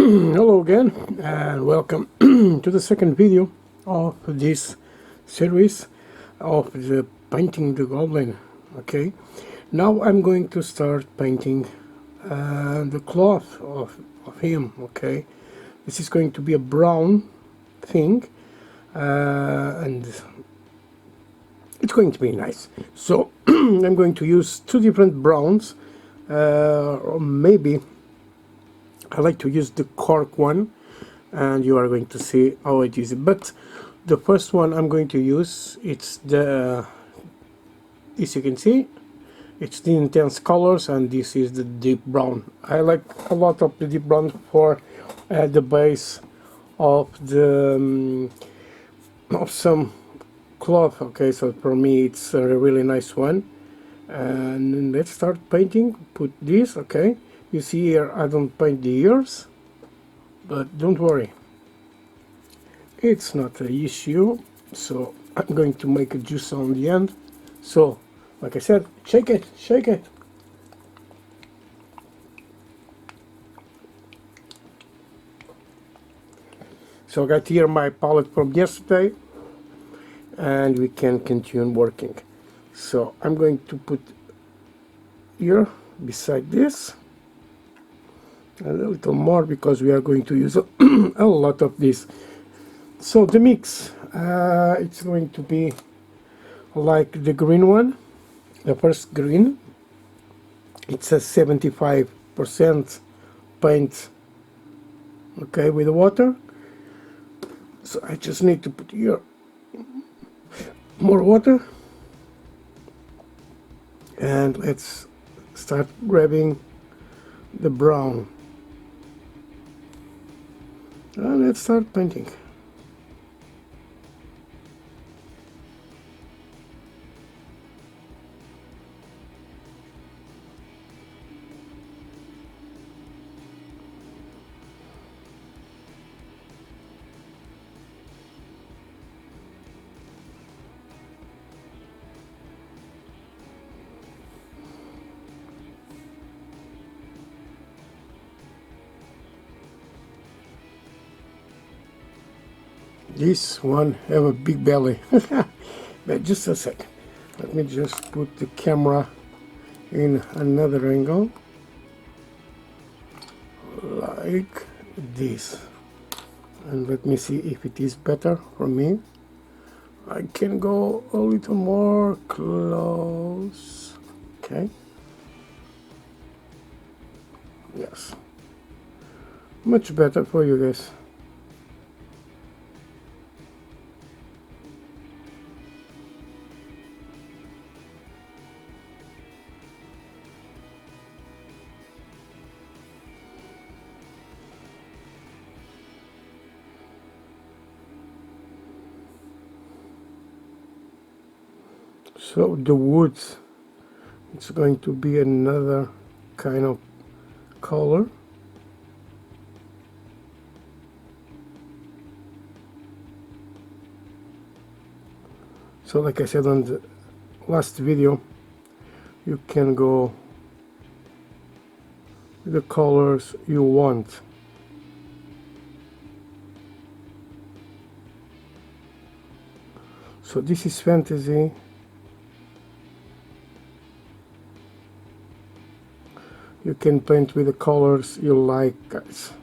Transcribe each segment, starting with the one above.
Hello again and welcome to the second video of this series of the painting the goblin. Okay, now I'm going to start painting the cloth of him. Okay, this is going to be a brown thing and it's going to be nice. So I'm going to use two different browns, or maybe I like to use the cork one, and you are going to see how it is. But the first one I'm going to use, it's the, as you can see, it's the intense colors, and this is the deep brown. I like a lot of the deep brown for the base of the of some cloth. Okay, so for me it's a really nice one. And let's start painting. Put this. Okay, you see here I don't paint the ears, but don't worry, it's not an issue. So I'm going to make a juice on the end. So like I said, shake it, shake it. So I got here my palette from yesterday, and we can continue working. So I'm going to put here beside this a little more, because we are going to use a lot of this. So the mix, it's going to be like the green one, the first green. It's a 75% paint, okay, with water. So I just need to put here more water, and let's start grabbing the brown, and let's start painting. This one have a big belly. But just a sec, let me just put the camera in another angle like this, and let me see if it is better for me. I can go a little more close. Okay, yes, much better for you guys. So the woods, it's going to be another kind of color. So like I said on the last video, you can go with the colors you want. So this is fantasy. You can paint with the colors you like, guys.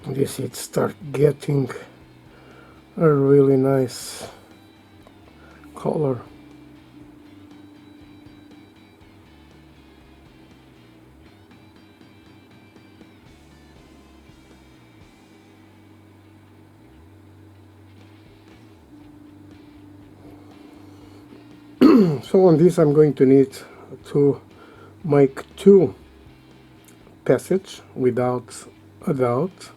This it start getting a really nice color. So on this I'm going to need to make two passage without a doubt.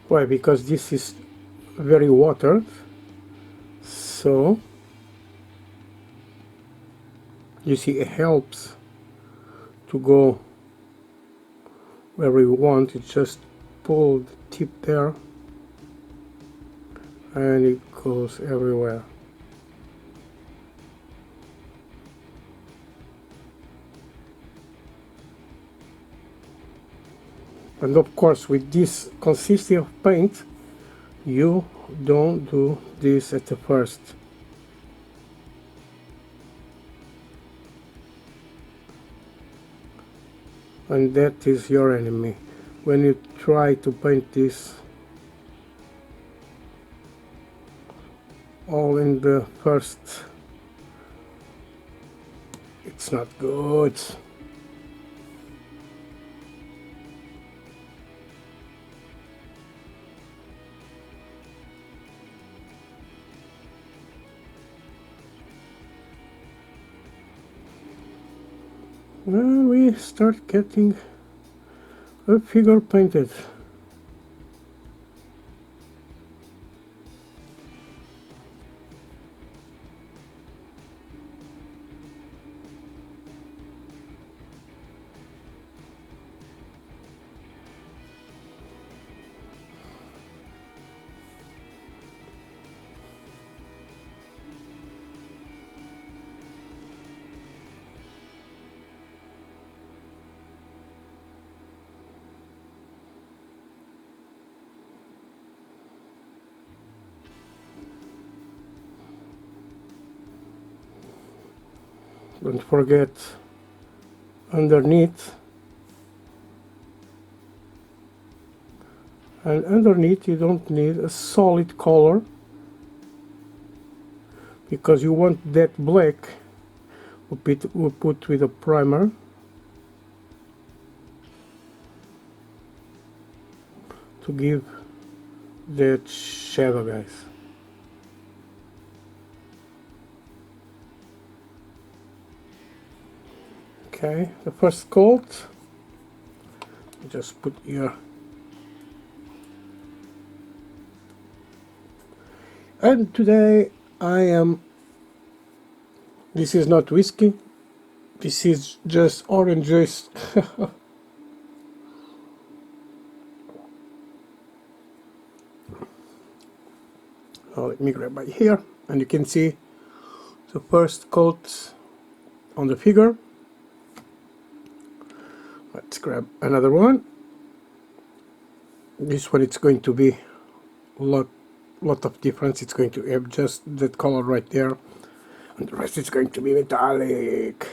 Why? Because this is very watered, so you see it helps to go where we want. It just pull the tip there and it goes everywhere. And of course, with this consistency of paint, you don't do this at the first. And that is your enemy. When you try to paint this all in the first, it's not good. Well, we start getting a figure painted. Don't forget underneath, and underneath you don't need a solid color because you want that black we put with a primer to give that shadow, guys. Okay, the first coat, just put here. And today this is not whiskey, this is just orange juice. Let me grab right here, and you can see the first coat on the figure. Let's grab another one. This one, it's going to be a lot of difference. It's going to have just that color right there, and the rest is going to be metallic.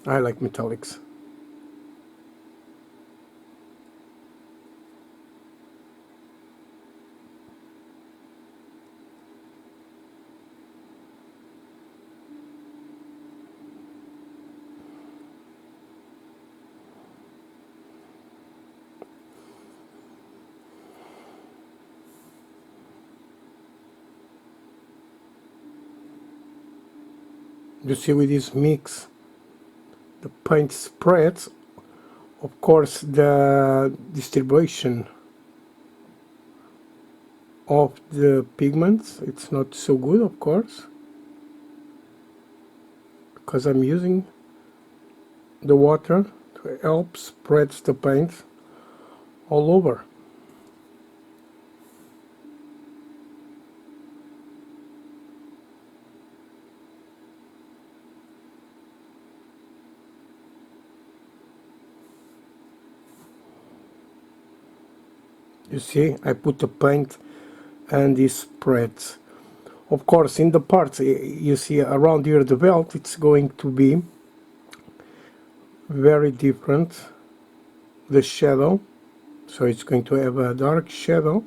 I like metallics. You see, with this mix, the paint spreads. Of course, the distribution of the pigments, it's not so good, of course, because I'm using the water to help spread the paint all over. You see, I put the paint and it spreads. Of course, in the parts you see around here the belt, it's going to be very different, the shadow, so it's going to have a dark shadow,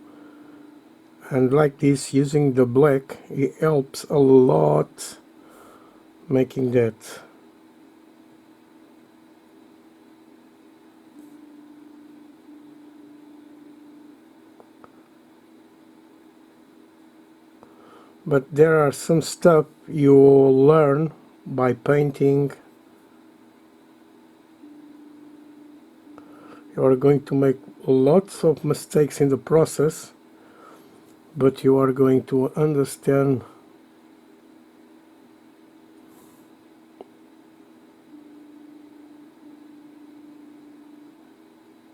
and like this, using the black, it helps a lot making that. But there are some stuff you learn by painting. You are going to make lots of mistakes in the process, but you are going to understand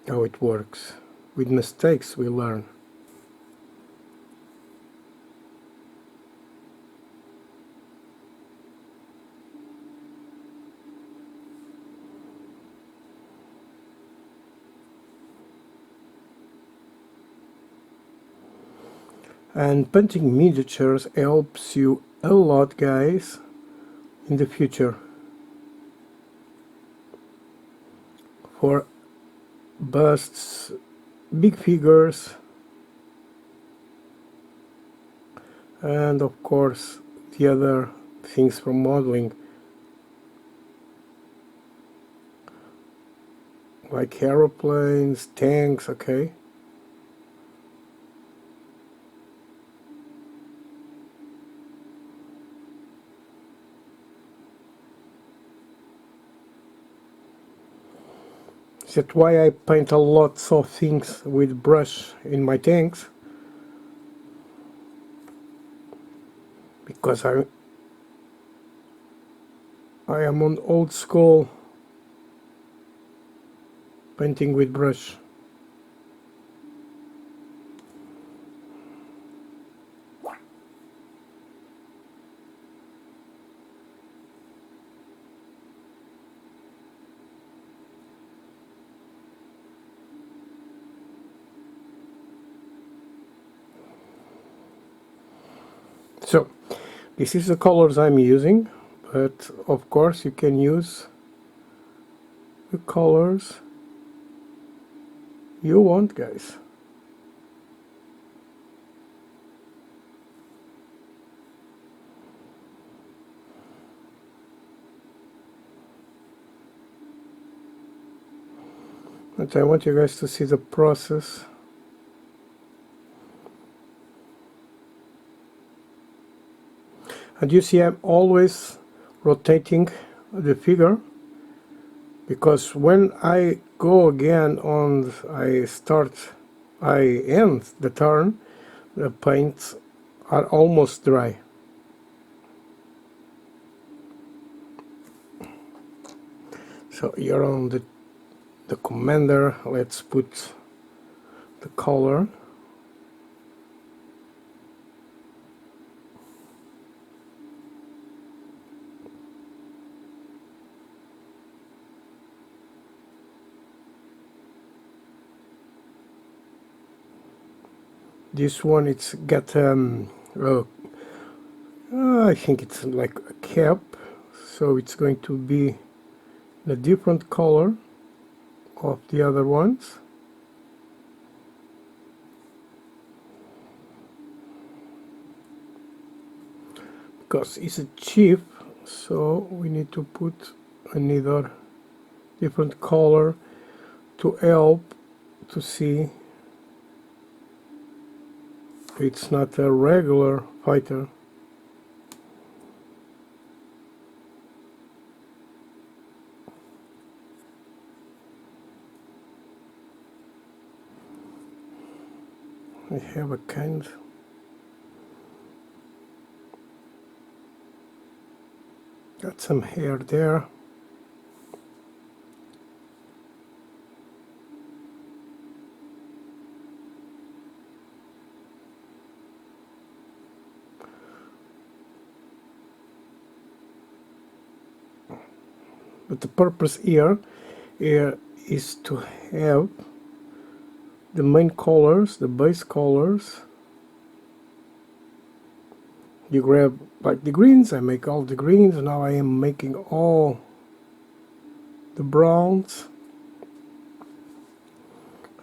how it works. With mistakes we learn. And painting miniatures helps you a lot, guys, in the future for busts, big figures, and of course the other things from modeling, like aeroplanes, tanks. Okay, that's why I paint a lot of things with brush in my tanks, because I am on old school painting with brush. So this is the colors I'm using, but of course you can use the colors you want, guys. But I want you guys to see the process. And you see I'm always rotating the figure, because when I go again on, I end the turn, the paints are almost dry. So here on the commander, let's put the color. This one, it's got I think it's like a cap, so it's going to be a different color of the other ones. Because it's a chief, so we need to put another different color to help to see it's not a regular fighter. I have a kind. Got some hair there. But the purpose here is to have the main colors, the base colors. You grab like the greens, I make all the greens, and now I am making all the browns,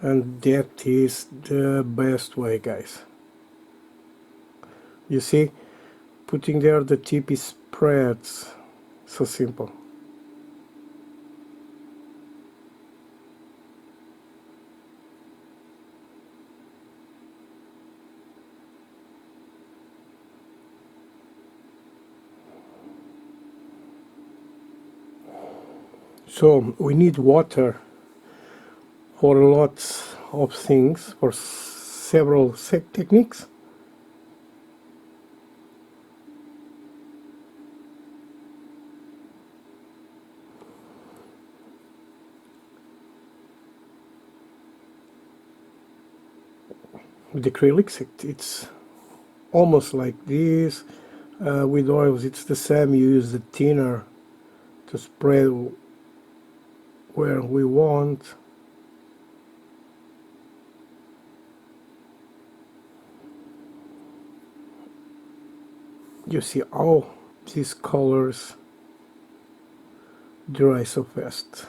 and that is the best way, guys. You see, putting there the tip is spreads, so simple. So we need water for lots of things, for several techniques. With acrylics, it's almost like this. With oils, it's the same. You use the thinner to spread where we want. You see all these colors dry so fast.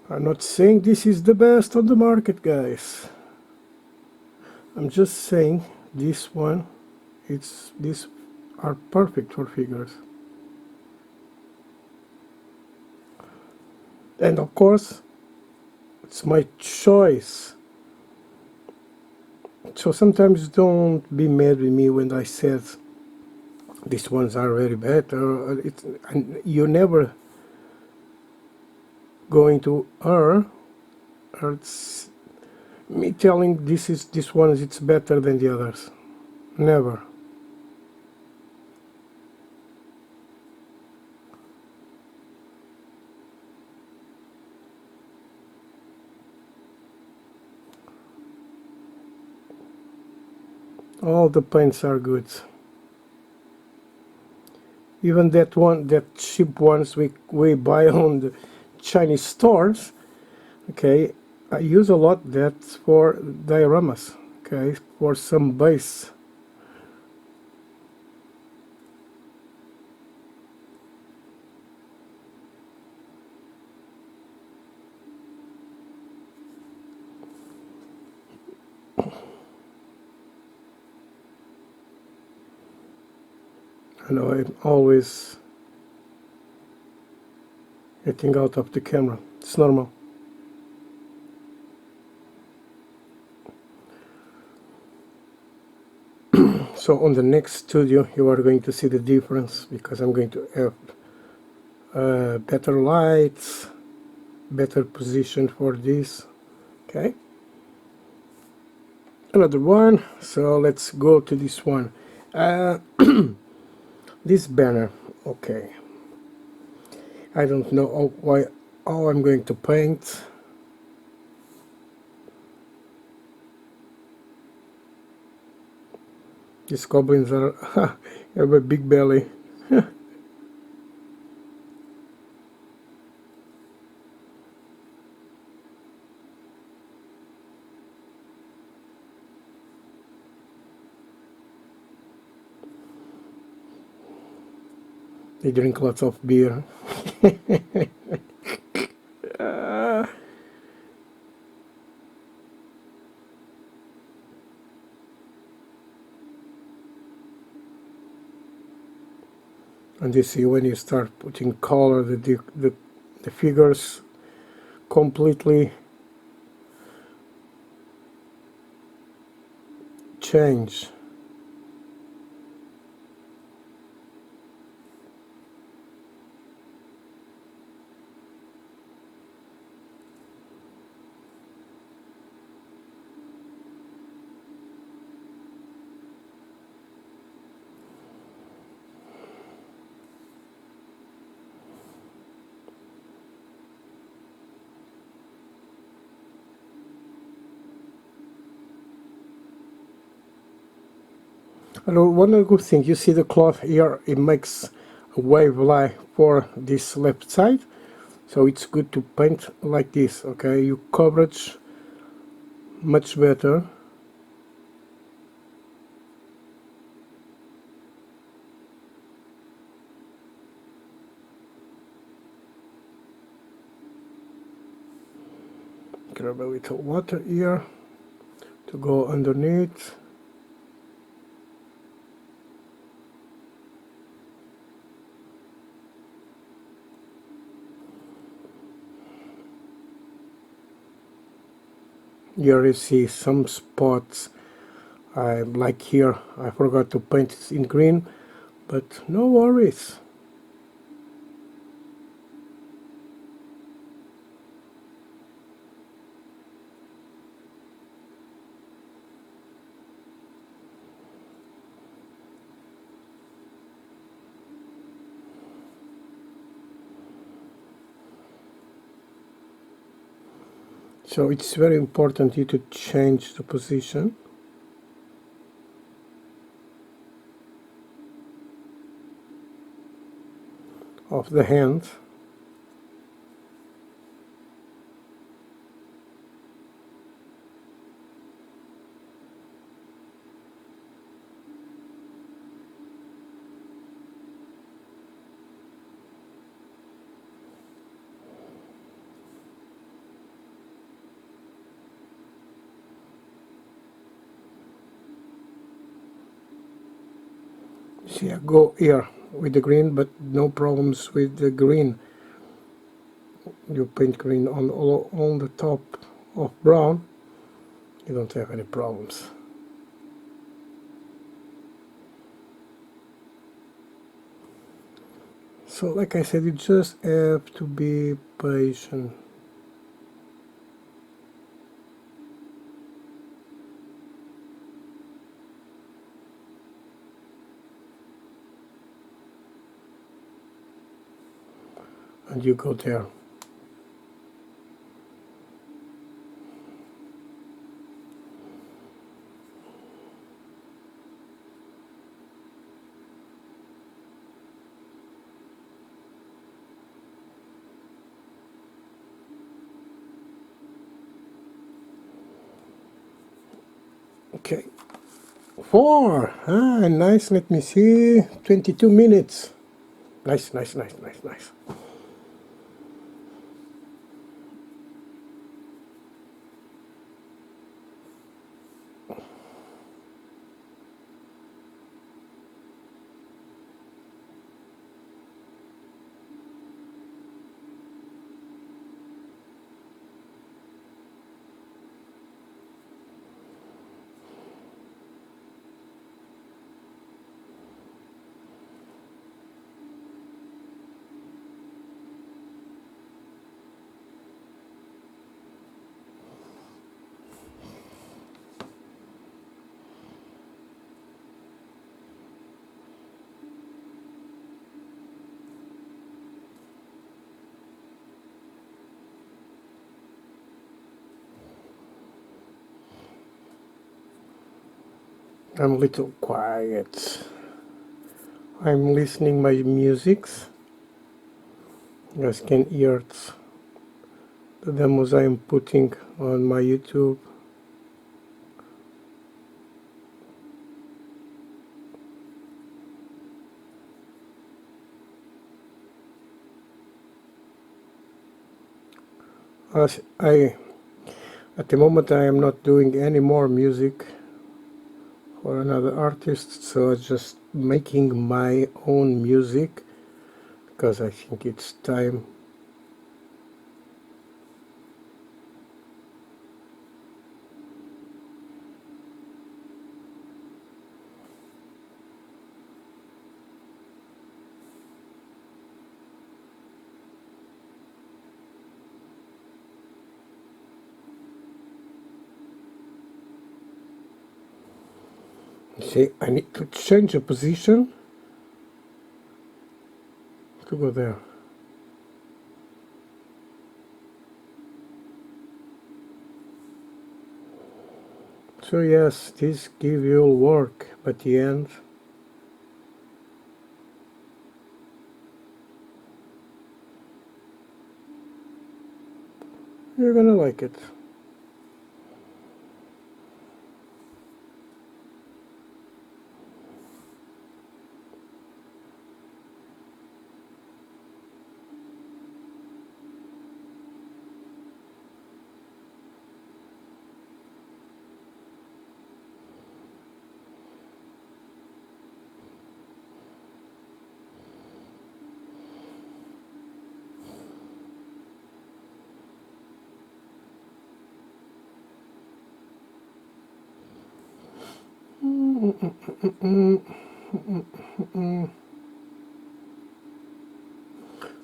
I'm not saying this is the best on the market, guys. I'm just saying this one, these are perfect for figures. And of course, it's my choice. So sometimes don't be mad with me when I said these ones are very bad. And you're never going to err. Or it's me telling this one it's better than the others. Never. All the paints are good. Even that cheap ones we buy on the Chinese stores, okay, I use a lot that for dioramas, okay, for some base. I know I'm always getting out of the camera. It's normal. So on the next studio you are going to see the difference, because I'm going to have better lights, better position for this. Okay, another one. So let's go to this one. This banner. Okay, I don't know how I'm going to paint. These goblins are have a big belly. They drink lots of beer. And you see, when you start putting color, the figures completely change. And one good thing, you see the cloth here, it makes a wave line for this left side, so it's good to paint like this. Okay, you coverage much better. Grab a little water here to go underneath. Here you see some spots I like here I forgot to paint it in green, but no worries. So it's very important you to change the position of the hand. See, I go here with the green, but no problems with the green. You paint green on the top of brown, you don't have any problems. So like I said, you just have to be patient. And you go there. Okay. 4. Ah, nice. Let me see. 22 minutes. Nice, nice, nice, nice, nice. I'm a little quiet. I'm listening my musics. You guys can hear it. The demos I'm putting on my YouTube. As at the moment I am not doing any more music for another artist, so I'm just making my own music because I think it's time. See, I need to change the position to go there. So yes, this give you work, but the end you're gonna like it.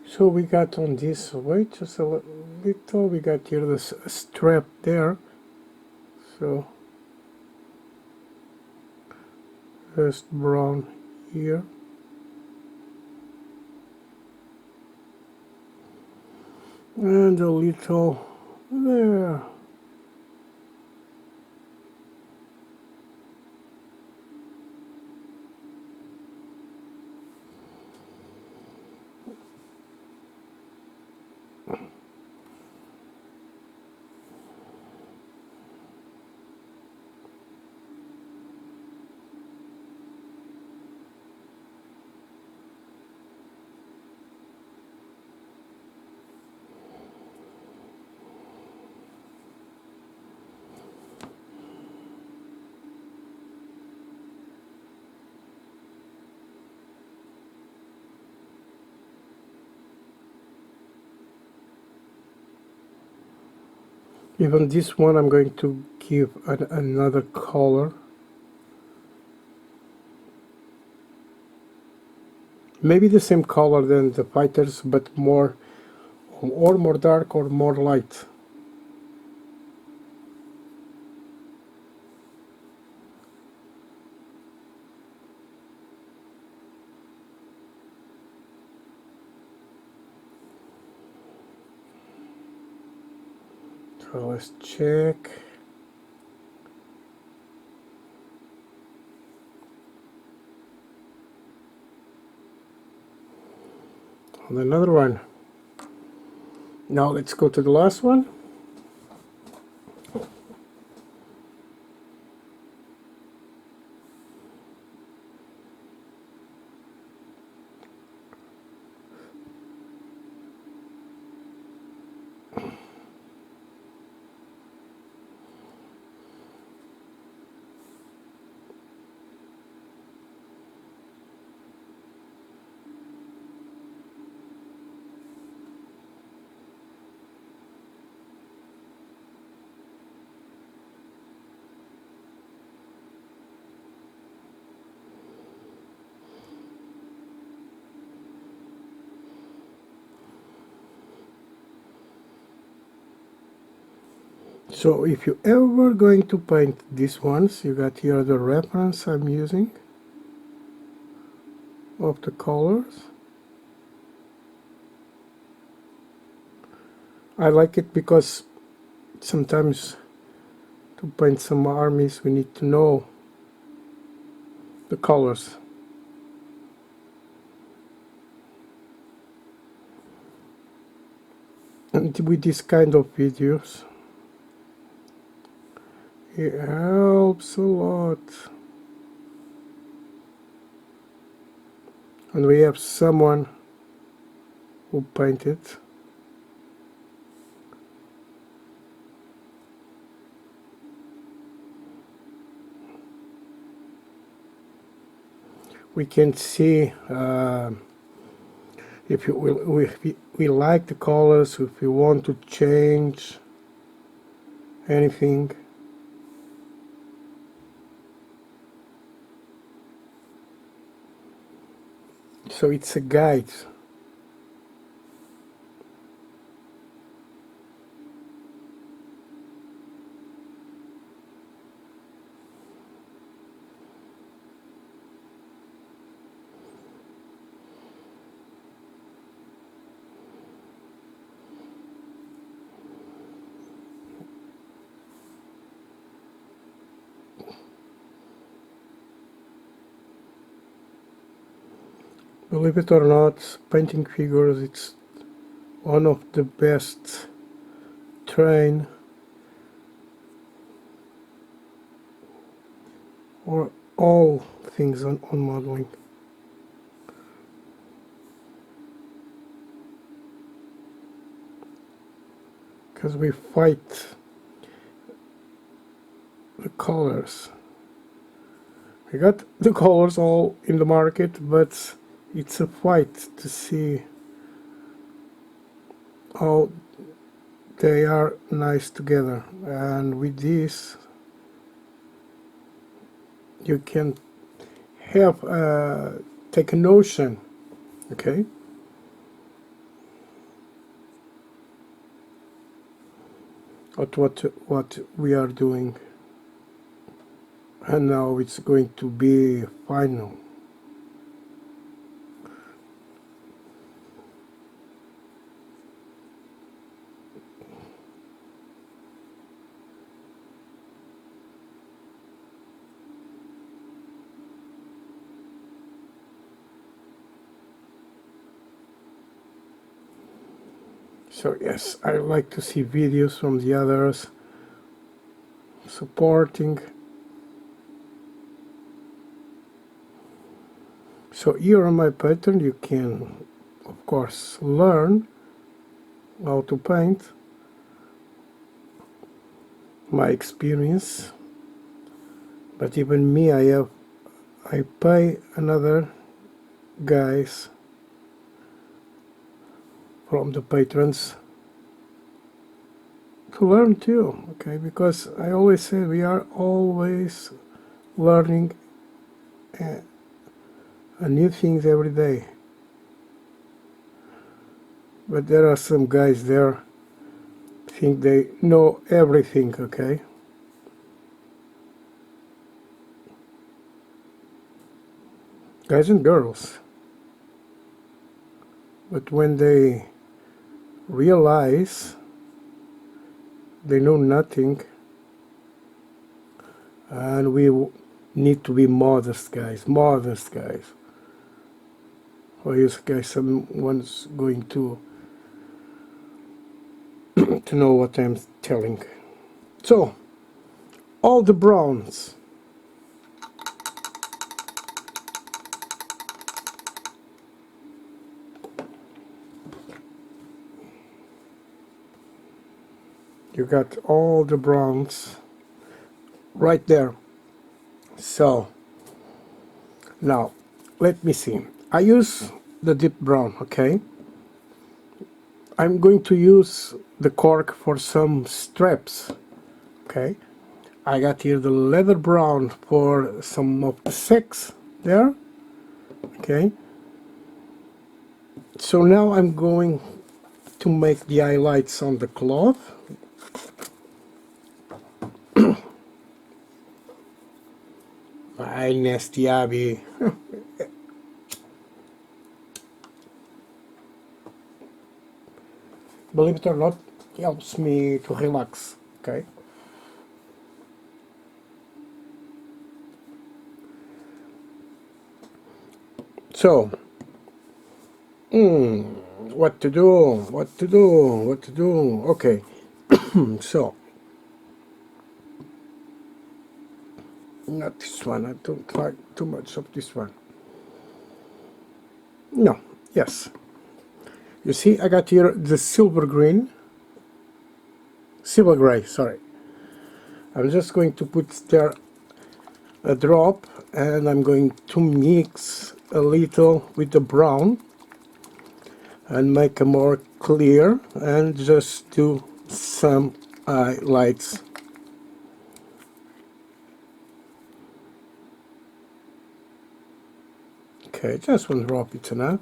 So we got on this, wait just a little, we got here this strap there, so first brown here, and a little there. Even this one I'm going to give another color. Maybe the same color than the fighters, but more, or more dark or more light. So let's check. And another one. Now let's go to the last one. So if you ever going to paint these ones, you got here the reference I'm using of the colors. I like it because sometimes to paint some armies we need to know the colors. And with this kind of videos, it helps a lot. And we have someone who painted. We can see if we like the colors, if we want to change anything. So it's a guide. Believe it or not, painting figures, it's one of the best train or all things on modeling. Because we fight the colors. We got the colors all in the market, but it's a fight to see how they are nice together. And with this, you can have take a notion, okay, of what we are doing, and now it's going to be final. So yes, I like to see videos from the others supporting. So here on my pattern you can of course learn how to paint, my experience, but even me, I pay another guys from the patrons to learn too, okay, because I always say we are always learning new things every day. But there are some guys there think they know everything, okay? Guys and girls. But when they realize they know nothing, and we need to be modest, guys, modest, guys. Or yes, guys, someone's going to to know what I'm telling. So, all the browns. You got all the browns right there. So, now, let me see. I use the deep brown, okay? I'm going to use the cork for some straps, okay? I got here the leather brown for some of the sex there, okay? So now I'm going to make the highlights on the cloth. Ay, nasty Abby. Believe it or not, it helps me to relax, okay? So, what to do, what to do, what to do, okay. So, not this one, I don't like too much of this one. No, yes. You see, I got here the silver green, silver gray, sorry. I'm just going to put there a drop, and I'm going to mix a little with the brown and make a more clear, and just do some highlights. Okay, just one drop, it's enough.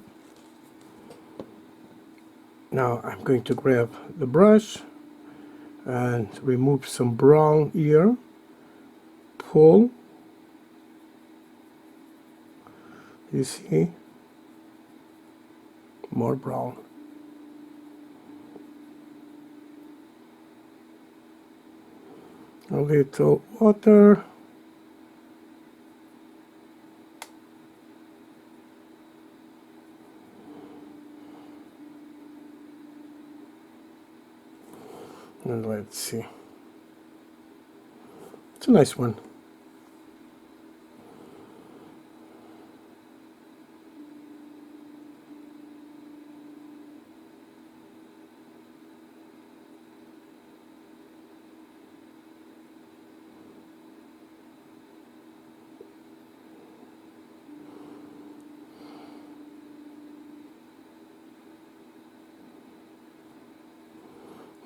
Now I'm going to grab the brush and remove some brown here, pull, you see, more brown. A little water. And let's see. It's a nice one.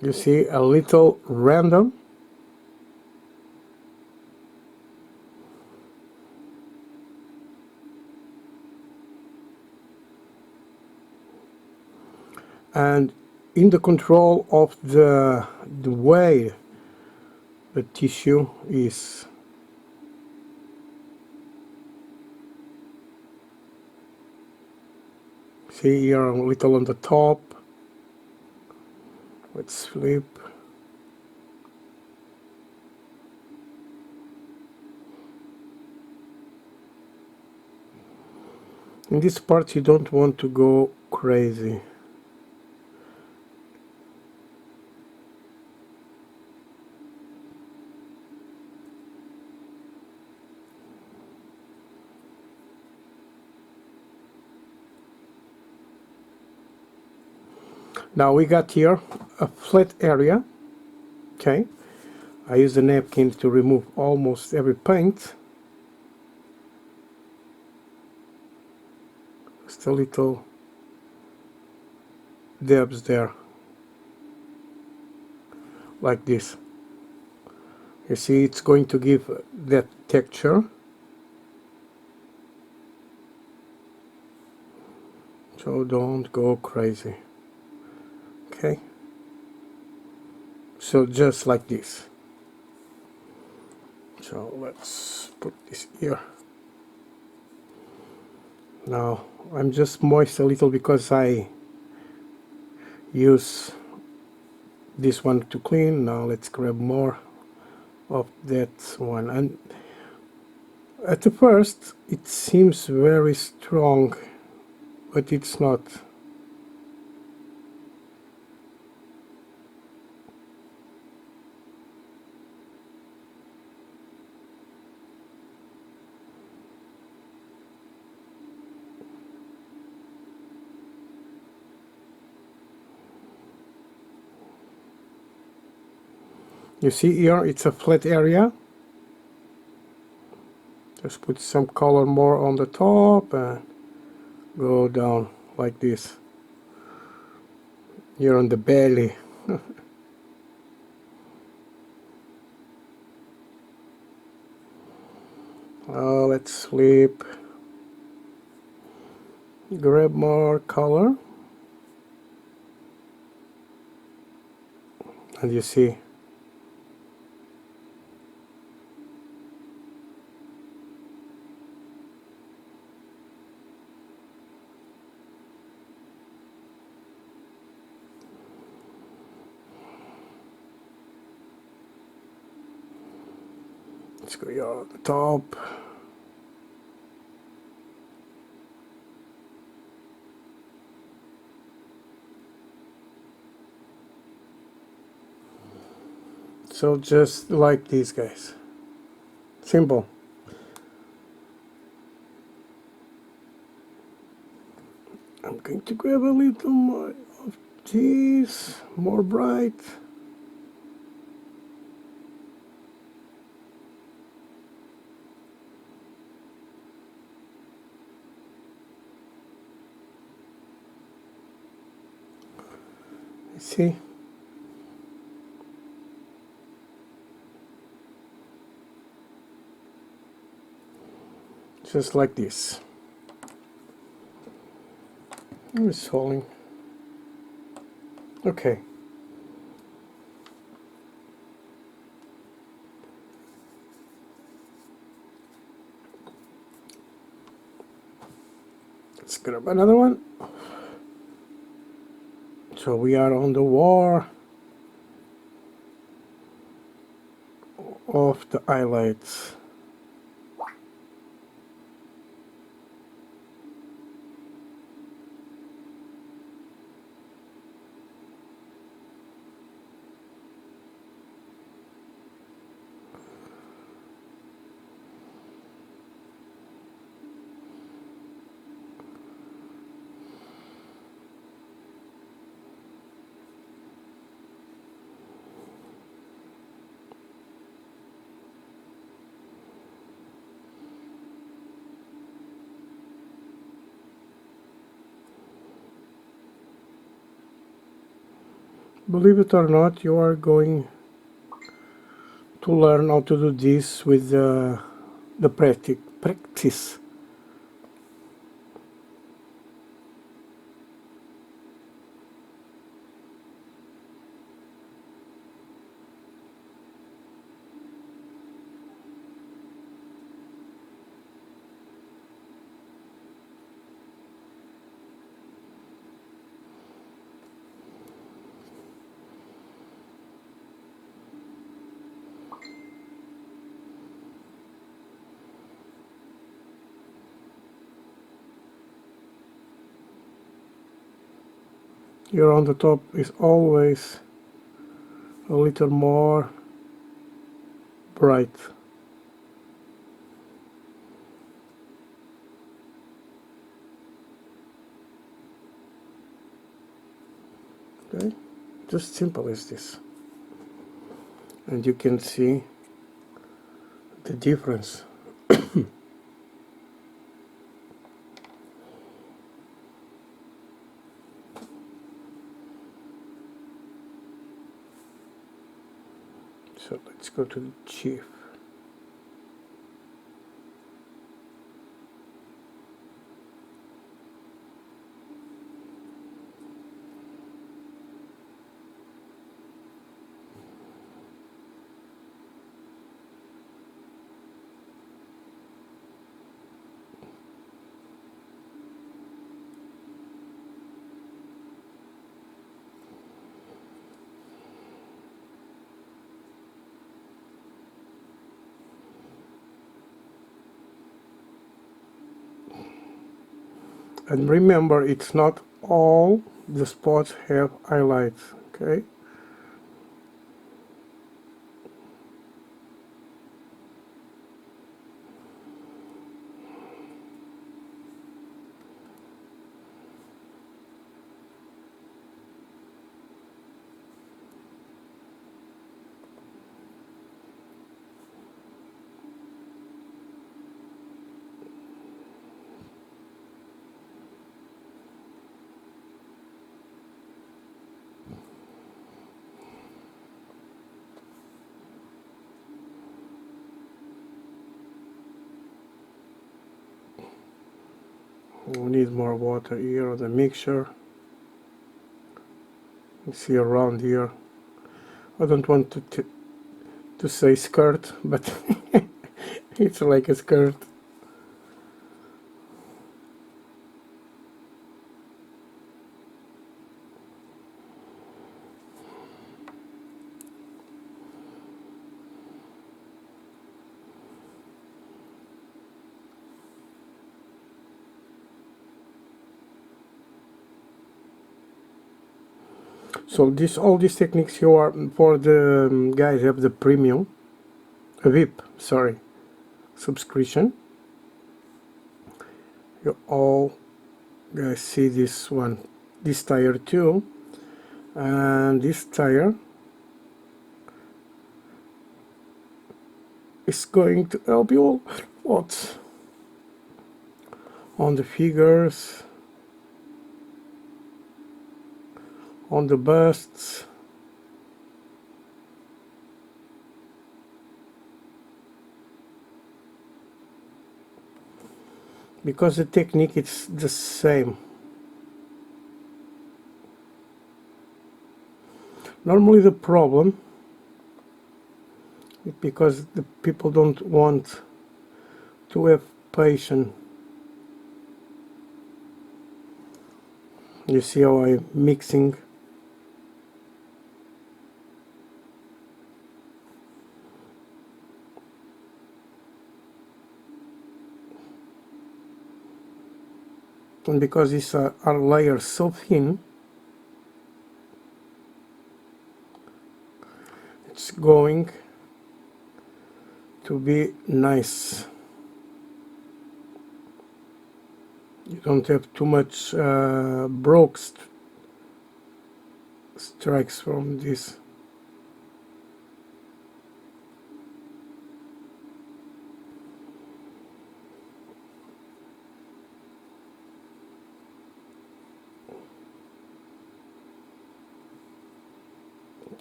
You see, a little random. and in the control of the way the tissue is. See here a little on the top. Let's flip. In this part you don't want to go crazy. Now we got here a flat area. Okay, I use a napkin to remove almost every paint. Just a little dabs there, like this. You see, it's going to give that texture. So don't go crazy. Okay, so just like this. So let's put this here. Now I'm just moist a little because I use this one to clean. Now let's grab more of that one, and at the first it seems very strong, but it's not. You see here it's a flat area. Just put some color more on the top and go down like this. Here on the belly. Let's flip. Grab more color. And you see, let's go here on the top. So just like these guys. Simple. I'm going to grab a little more of this, more bright. See? Just like this. It's falling. Okay. Let's grab another one. So we are on the war of the highlights. Believe it or not, you are going to learn how to do this with the practice. Here on the top is always a little more bright. Okay, just simple as this, and you can see the difference. So let's go to the chief. And remember, it's not all the spots have highlights, okay? We need more water here on the mixture. You see around here. I don't want to say skirt, but it's like a skirt. So all these techniques here are for the guys who have the premium, VIP, sorry, subscription. You all guys see this one, this tire too, and this tire is going to help you a lot on the figures, on the busts. Because the technique is the same. Normally the problem is because the people don't want to have patience. You see how I'm mixing? And because these are layers so thin, it's going to be nice. You don't have too much broke strikes from this.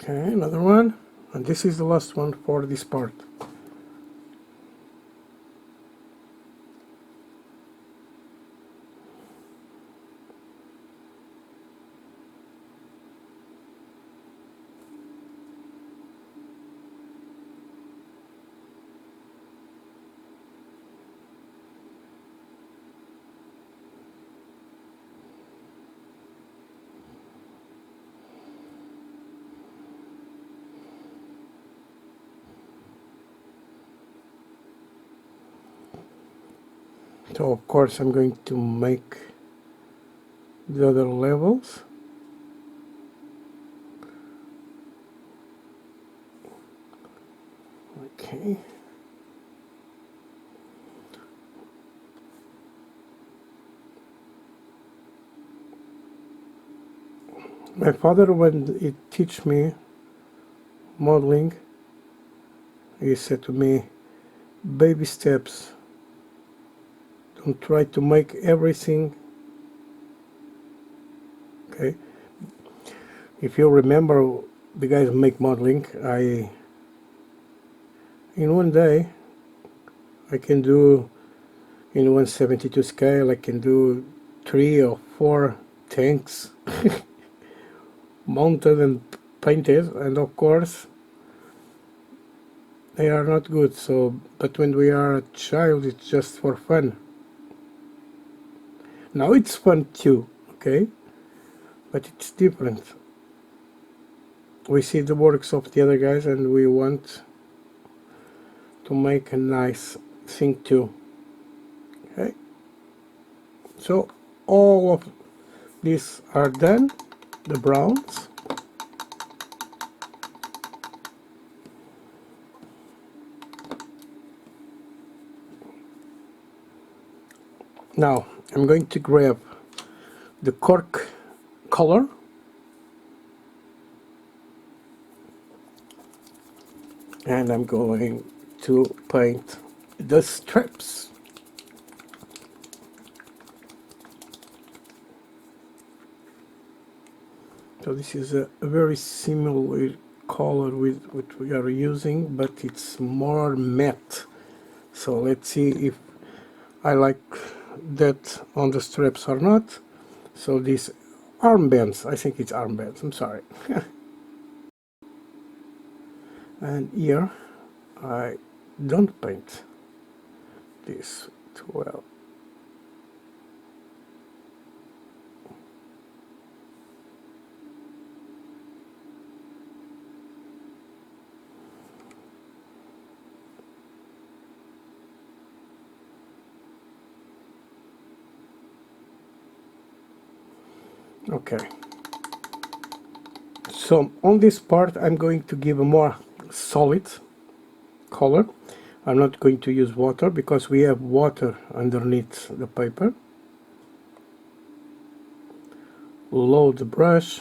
Okay, another one, and this is the last one for this part. So of course I'm going to make the other levels. Okay. My father, when he teach me modeling, he said to me, baby steps. Don't try to make everything. Okay. If you remember, the guys who make modeling, in one day, I can do, in 172 scale, I can do 3 or 4 tanks mounted and painted, and of course they are not good. So, but when we are a child, it's just for fun. Now it's fun too, okay, but it's different. We see the works of the other guys and we want to make a nice thing too. Okay, so all of these are done, the browns. Now I'm going to grab the cork color and I'm going to paint the strips. So this is a very similar color with what we are using, but it's more matte. So let's see if I like that on the strips or not. So these armbands, I think it's armbands, I'm sorry. And here I don't paint this too well. Okay, so on this part I'm going to give a more solid color. I'm not going to use water because we have water underneath the paper. Load the brush.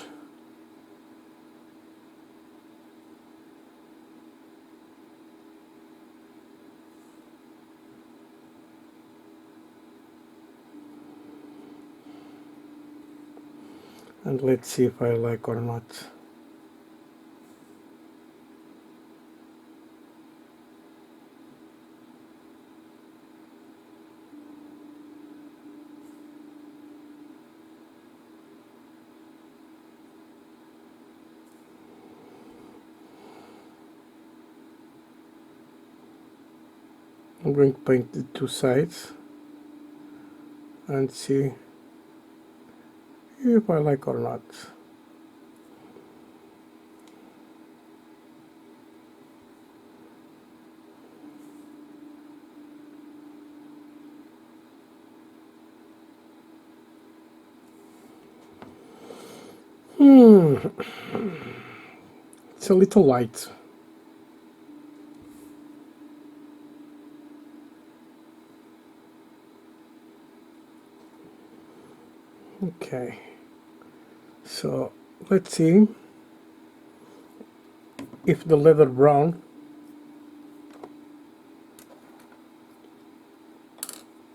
And let's see if I like or not. I'm going to paint the two sides and see if I like or not. It's a little light. Okay, so let's see if the leather brown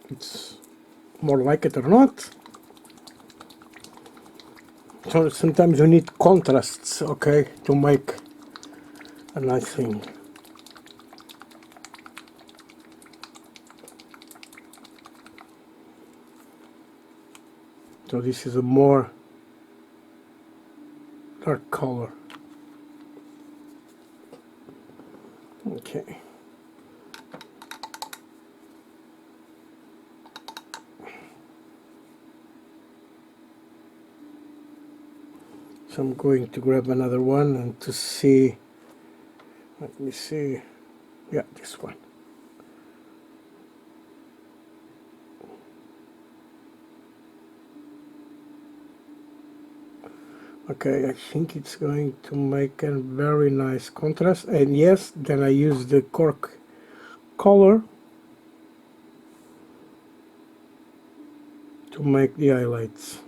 it's more like it or not. So sometimes you need contrasts, okay, to make a nice thing. So this is a more dark color. Okay. So I'm going to grab another one and to see, let me see, yeah, this one. Okay, I think it's going to make a very nice contrast. And yes, then I use the cork color to make the highlights.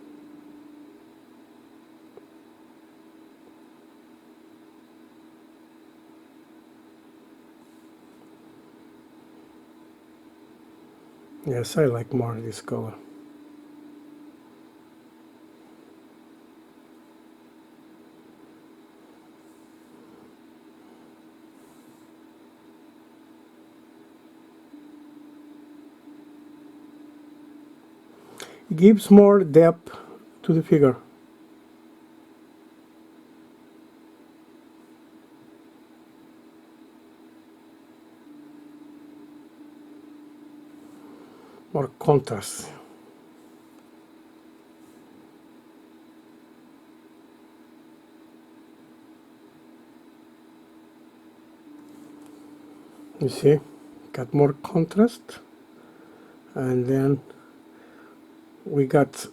Yes, I like more this color. It gives more depth to the figure. More contrast. You see, got more contrast, and then we got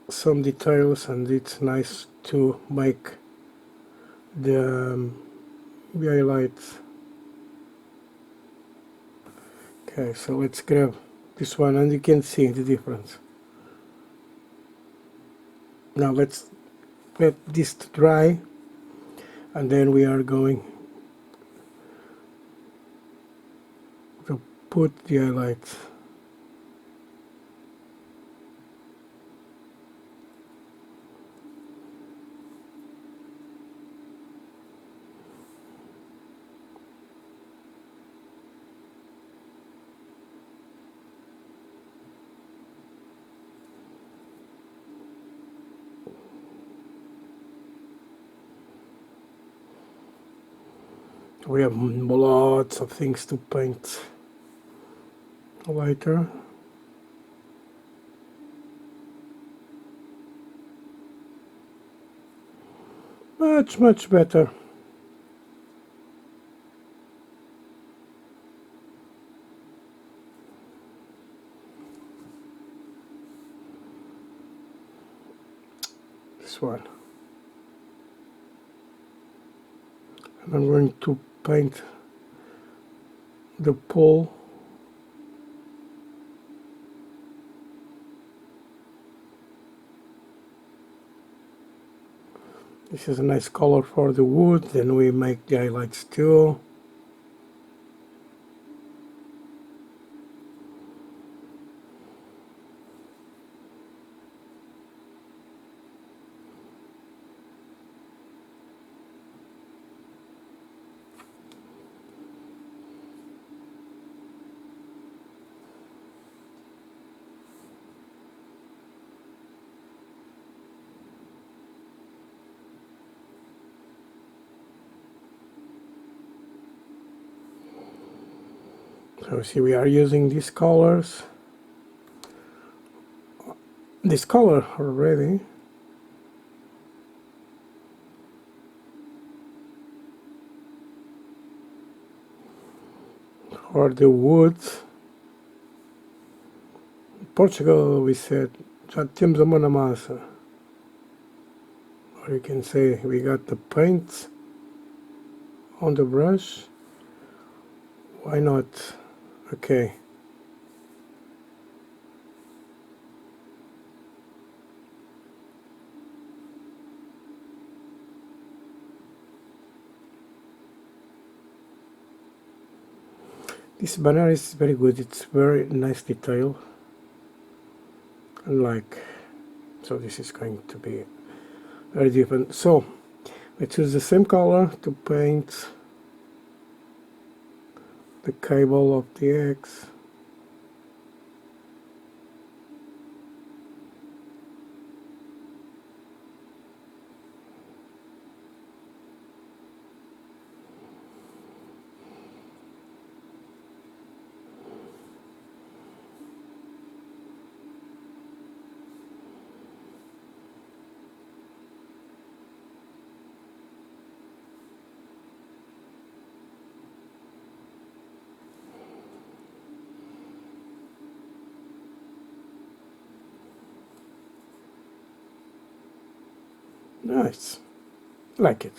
some details, and it's nice to make the highlights. Okay, so let's grab this one, and you can see the difference. Now let's let this dry, and then we are going to put the highlights. We have lots of things to paint later. Much better. This one. And I'm going to paint the pole. This is a nice color for the wood. Then we make the highlights too. So see, we are using these colors. This color already. For the wood. In Portugal we said, já temos a mão na massa. Or you can say, we got the paint on the brush. Why not? Okay. This banner is very good. It's very nice detail. And so this is going to be very different. So let's use the same color to paint the cable of the X. Nice, like it.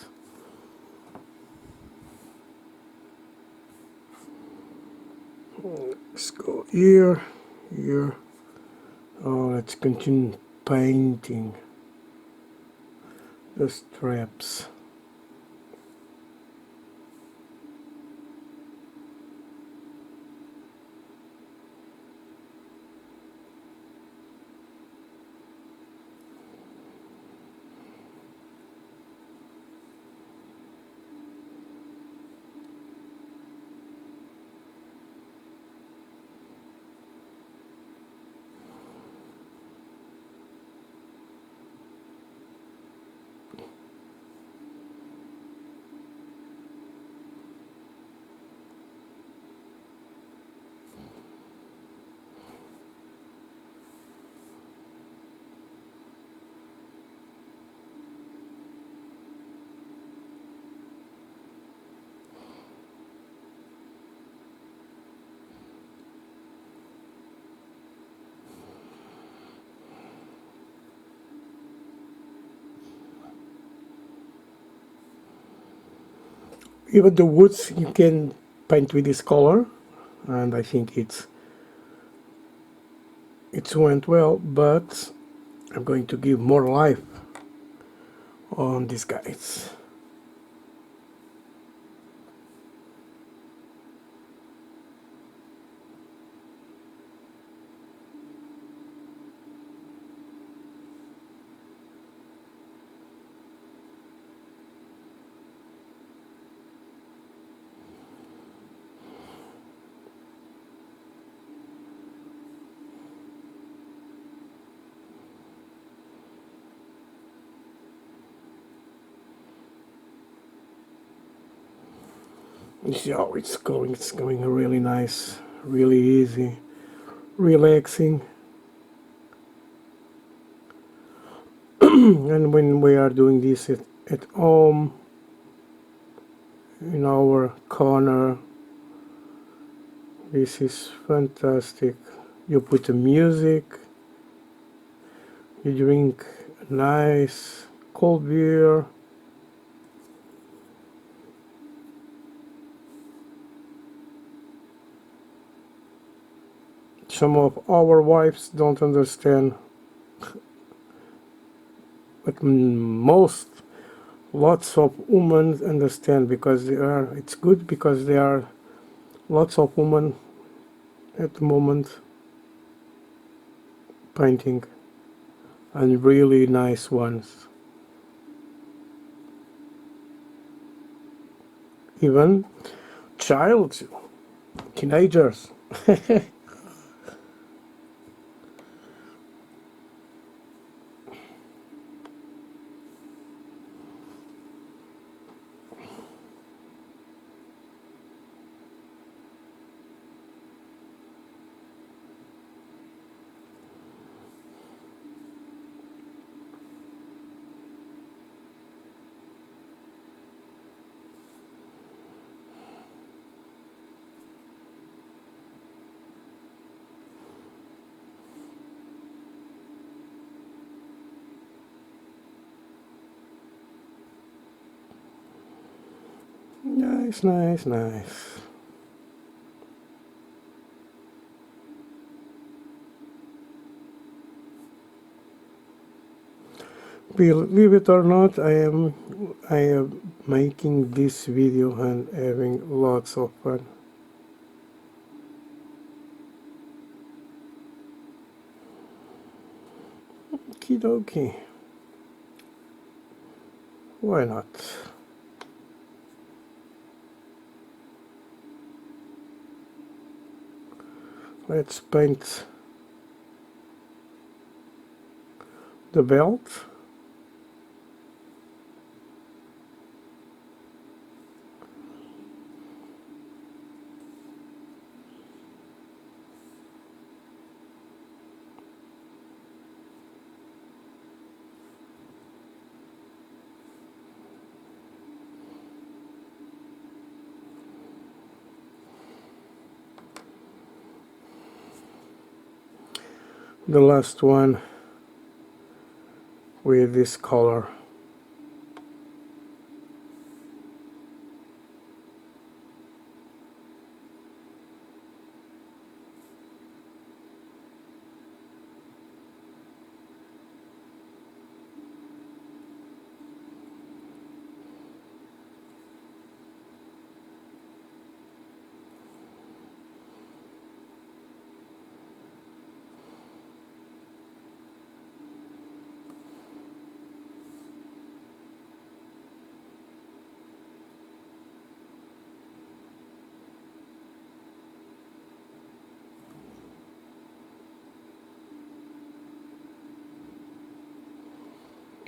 Let's go here, here. Oh, let's continue painting the straps. Even the woods you can paint with this color, and I think it's went well, but I'm going to give more life on these guys. You see how it's going really nice, really easy, relaxing. And when we are doing this at home, in our corner, this is fantastic. You put the music, you drink a nice cold beer. Some of our wives don't understand, but lots of women understand, because it's good because there are lots of women at the moment painting, and really nice ones. Even child, teenagers. Nice, nice, nice. Believe it or not, I am making this video and having lots of fun. Okie dokie. Why not? Let's paint the belt. The last one with this color.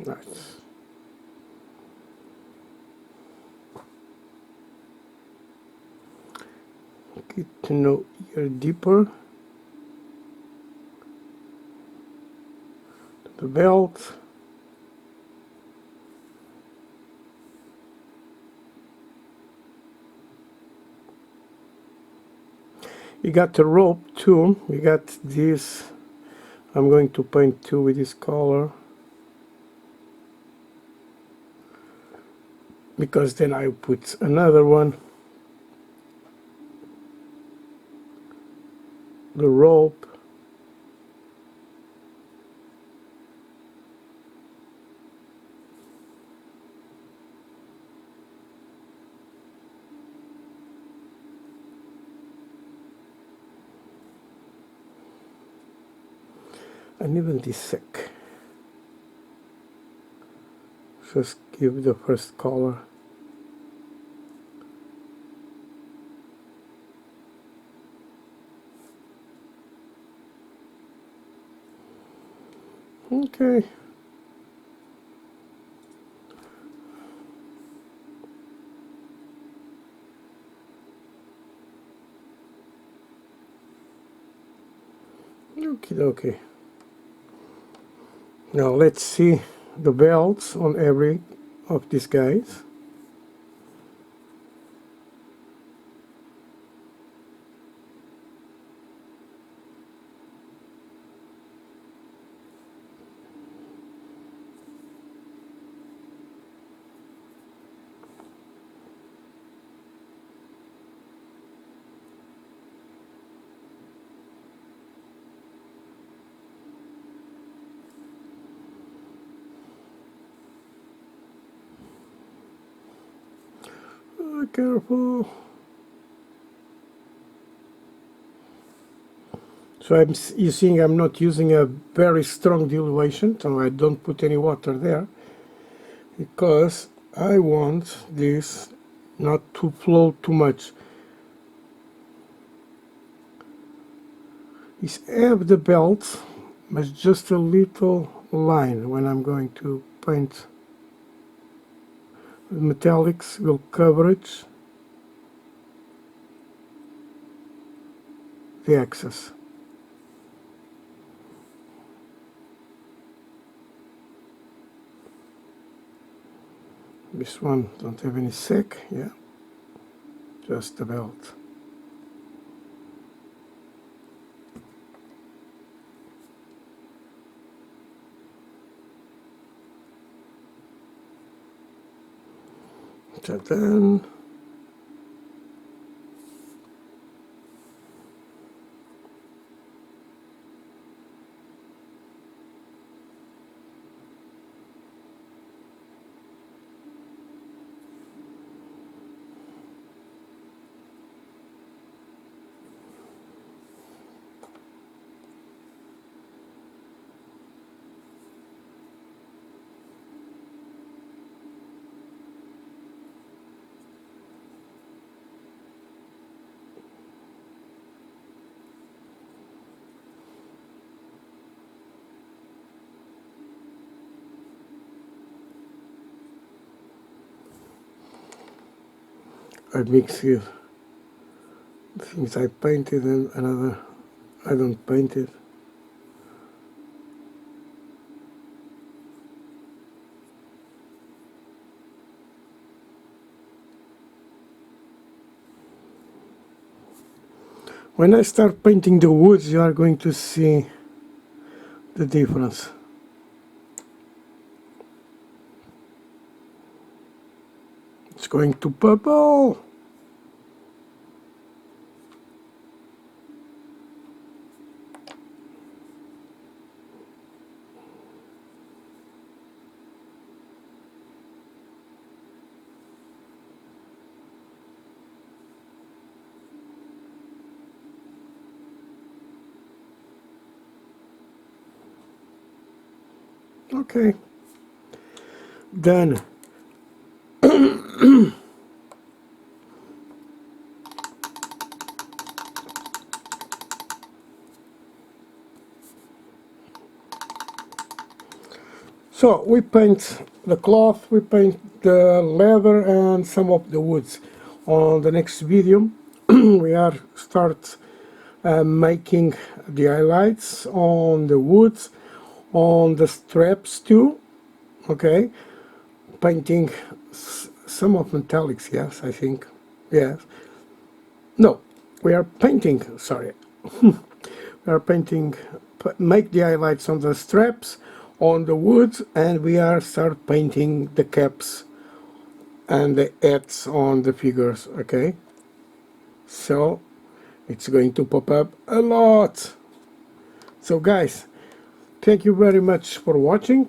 Nice. Get to know ear deeper. The belt. You got the rope too. We got this. I'm going to paint too with this color, because then I put another one. The rope. And even the sack. Just give the first color. Okay. Okie dokie. Now let's see the belts on every of these guys. Careful. So you seeing I'm not using a very strong dilution, so I don't put any water there, because I want this not to flow too much. Is have the belt, but just a little line when I'm going to paint. The metallics will coverage the excess. This one don't have any sack, yeah, just the belt. So then I mix here things I painted and another I don't paint it. When I start painting the woods, you are going to see the difference. It's going to purple. Okay, done. So we paint the cloth, we paint the leather and some of the woods. On the next video we are start making the highlights on the woods, on the straps too, okay, painting some of metallics, yes, I think, yes, no, we are painting, sorry, we are painting, make the highlights on the straps, on the woods, and we are start painting the caps and the heads on the figures, okay, so it's going to pop up a lot. So guys, thank you very much for watching,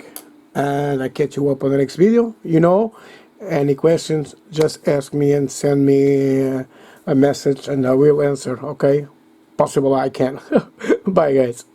and I catch you up on the next video. You know, any questions, just ask me and send me a message and I will answer, okay? Possible I can. Bye guys.